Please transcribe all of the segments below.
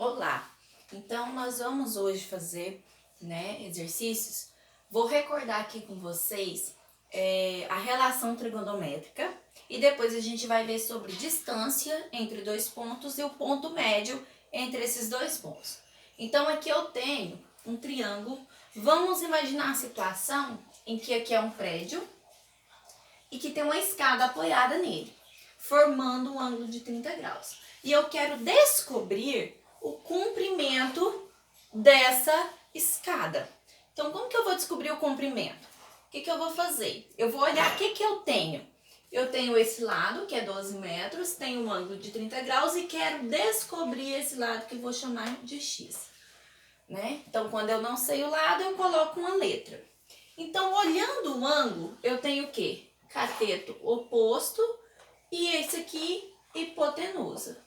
Olá! Então, nós vamos hoje fazer, exercícios. Vou recordar aqui com vocês a relação trigonométrica e depois a gente vai ver sobre distância entre dois pontos e o ponto médio entre esses dois pontos. Então, aqui eu tenho um triângulo. Vamos imaginar a situação em que aqui é um prédio e que tem uma escada apoiada nele, formando um ângulo de 30 graus. E eu quero descobrir o comprimento dessa escada. Então, como que eu vou descobrir o comprimento? O que eu vou fazer? Eu vou olhar o que eu tenho. Eu tenho esse lado, que é 12 metros, tenho um ângulo de 30 graus e quero descobrir esse lado que eu vou chamar de x. Então, quando eu não sei o lado, eu coloco uma letra. Então, olhando o ângulo, eu tenho o quê? Cateto oposto e esse aqui, hipotenusa.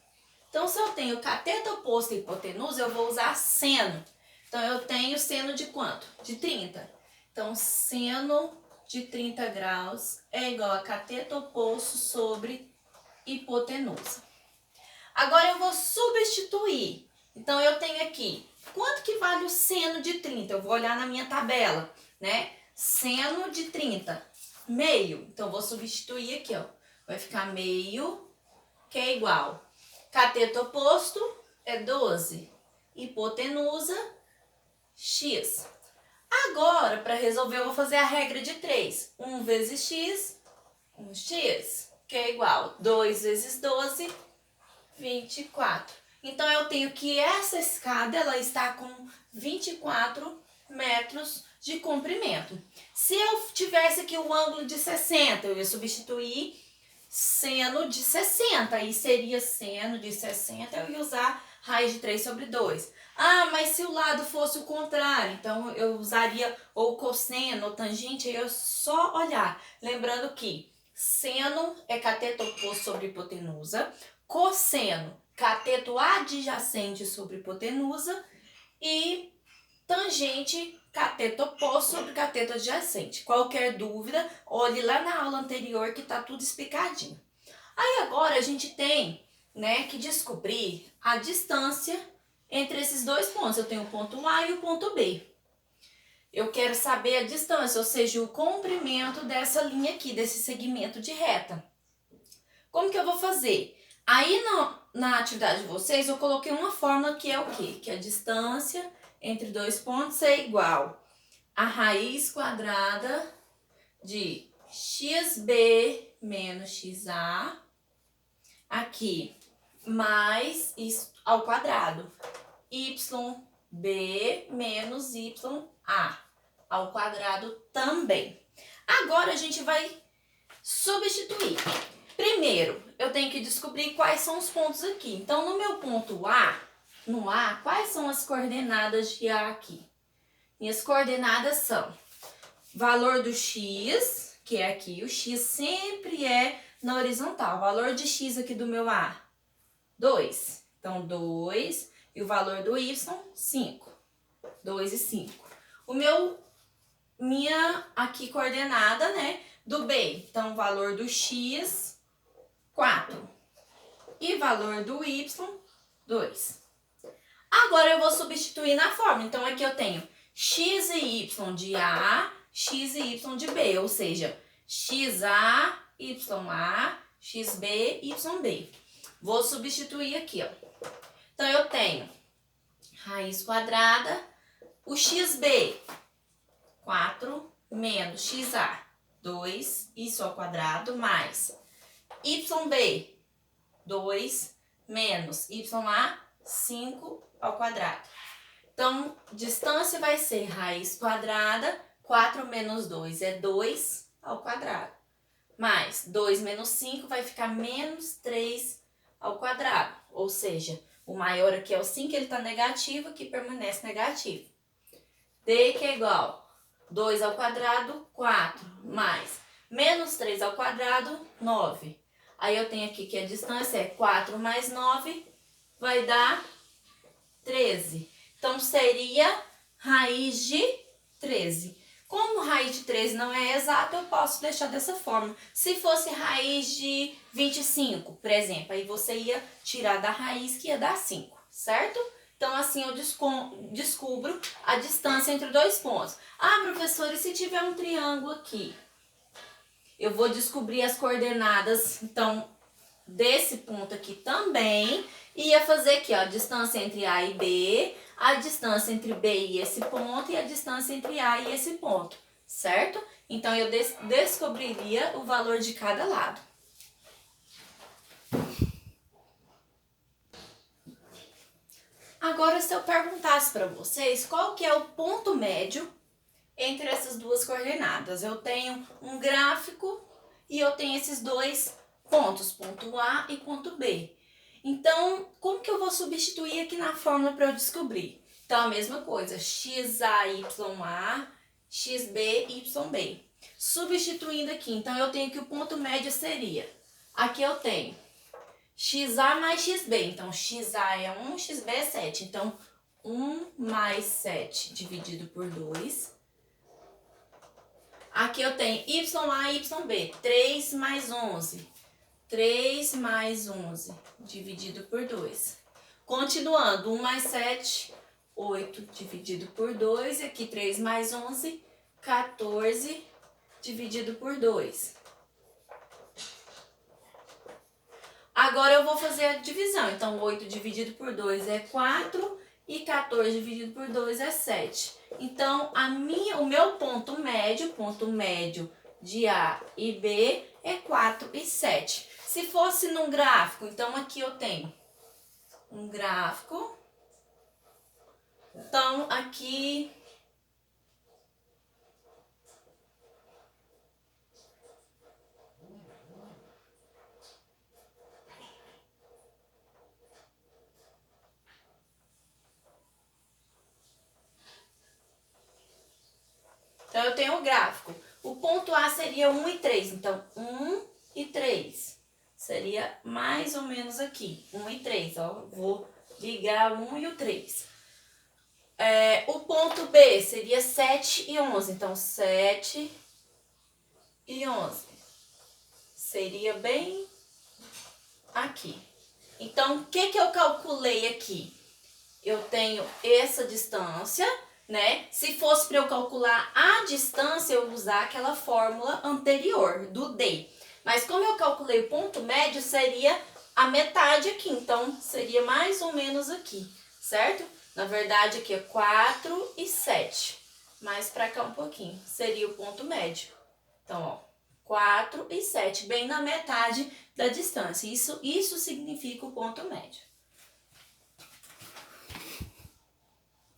Então, se eu tenho cateto oposto e hipotenusa, eu vou usar seno. Então, eu tenho seno de quanto? De 30. Então, seno de 30 graus é igual a cateto oposto sobre hipotenusa. Agora, eu vou substituir. Então, eu tenho aqui, quanto que vale o seno de 30? Eu vou olhar na minha tabela, Seno de 30, meio. Então, eu vou substituir aqui, ó. Vai ficar meio, que é igual. Cateto oposto é 12. Hipotenusa, x. Agora, para resolver, eu vou fazer a regra de 3. 1 vezes x, 1x, que é igual 2 vezes 12, 24. Então, eu tenho que essa escada ela está com 24 metros de comprimento. Se eu tivesse aqui o ângulo de 60, eu ia substituir seno de 60, aí seria seno de 60, eu ia usar raiz de 3 sobre 2. Ah, mas se o lado fosse o contrário, então eu usaria ou cosseno ou tangente, aí eu só olhar. Lembrando que seno é cateto oposto sobre hipotenusa, cosseno, cateto adjacente sobre hipotenusa e tangente, cateto oposto sobre cateto adjacente. Qualquer dúvida, olhe lá na aula anterior que tá tudo explicadinho. Aí agora a gente tem, que descobrir a distância entre esses dois pontos. Eu tenho o ponto A e o ponto B. Eu quero saber a distância, ou seja, o comprimento dessa linha aqui, desse segmento de reta. Como que eu vou fazer? Aí na atividade de vocês eu coloquei uma fórmula que é o quê? Que a distância entre dois pontos é igual a raiz quadrada de xb menos xa, aqui, mais isso ao quadrado, yb menos ya ao quadrado também. Agora a gente vai substituir. Primeiro, eu tenho que descobrir quais são os pontos aqui. Então, no meu ponto A, no A, quais são as coordenadas de A aqui? Minhas coordenadas são valor do x, que é aqui. O x sempre é na horizontal. O valor de x aqui do meu A, 2. Então, 2. E o valor do y, 5. 2 e 5. Minha aqui coordenada, do B. Então, o valor do x, 4. E valor do y, 2. Agora, eu vou substituir na fórmula. Então, aqui eu tenho x e y de A, x e y de B. Ou seja, xa, ya, xb, yb. Vou substituir aqui, ó. Então, eu tenho raiz quadrada, o xb, 4, menos xa, 2, isso ao quadrado, mais yb, 2, menos ya, 5 ao quadrado. Então, distância vai ser raiz quadrada, 4 menos 2 é 2 ao quadrado. Mais 2 menos 5 vai ficar menos 3 ao quadrado. Ou seja, o maior aqui é o 5, ele está negativo, aqui permanece negativo. D que é igual 2 ao quadrado, 4, mais menos 3 ao quadrado, 9. Aí eu tenho aqui que a distância é 4 mais 9, vai dar 13. Então, seria raiz de 13. Como raiz de 13 não é exato, eu posso deixar dessa forma. Se fosse raiz de 25, por exemplo, aí você ia tirar da raiz que ia dar 5, certo? Então, assim, eu descubro a distância entre dois pontos. Ah, professora, e se tiver um triângulo aqui? Eu vou descobrir as coordenadas, então, desse ponto aqui também. E ia fazer aqui, ó, a distância entre A e B, a distância entre B e esse ponto e a distância entre A e esse ponto, certo? Então, eu descobriria o valor de cada lado. Agora, se eu perguntasse para vocês qual que é o ponto médio entre essas duas coordenadas. Eu tenho um gráfico e eu tenho esses dois pontos, ponto A e ponto B. Então, como que eu vou substituir aqui na fórmula para eu descobrir? Então, a mesma coisa, xa, ya, xb, yb. Substituindo aqui, então eu tenho que o ponto médio seria, aqui eu tenho xa mais xb, então xa é 1, xb é 7, então 1 mais 7 dividido por 2. Aqui eu tenho YA e YB, 3 mais 11. 3 mais 11 dividido por 2. Continuando, 1 mais 7, 8 dividido por 2. E aqui 3 mais 11, 14 dividido por 2. Agora eu vou fazer a divisão. Então, 8 dividido por 2 é 4 e 14 dividido por 2 é 7. Então, o meu ponto médio de A e B é 4 e 7. Se fosse num gráfico, então aqui eu tenho um gráfico. Então, aqui então, eu tenho o gráfico. O ponto A seria 1 e 3. Então, 1 e 3. Seria mais ou menos aqui. 1 e 3. Ó, vou ligar o 1 e o 3. O ponto B seria 7 e 11. Então, 7 e 11. Seria bem aqui. Então, o que eu calculei aqui? Eu tenho essa distância, né? Se fosse para eu calcular a distância, eu usar aquela fórmula anterior, do D. Mas como eu calculei o ponto médio, seria a metade aqui. Então, seria mais ou menos aqui, certo? Na verdade, aqui é 4 e 7. Mais para cá um pouquinho. Seria o ponto médio. Então, ó, 4 e 7, bem na metade da distância. Isso significa o ponto médio.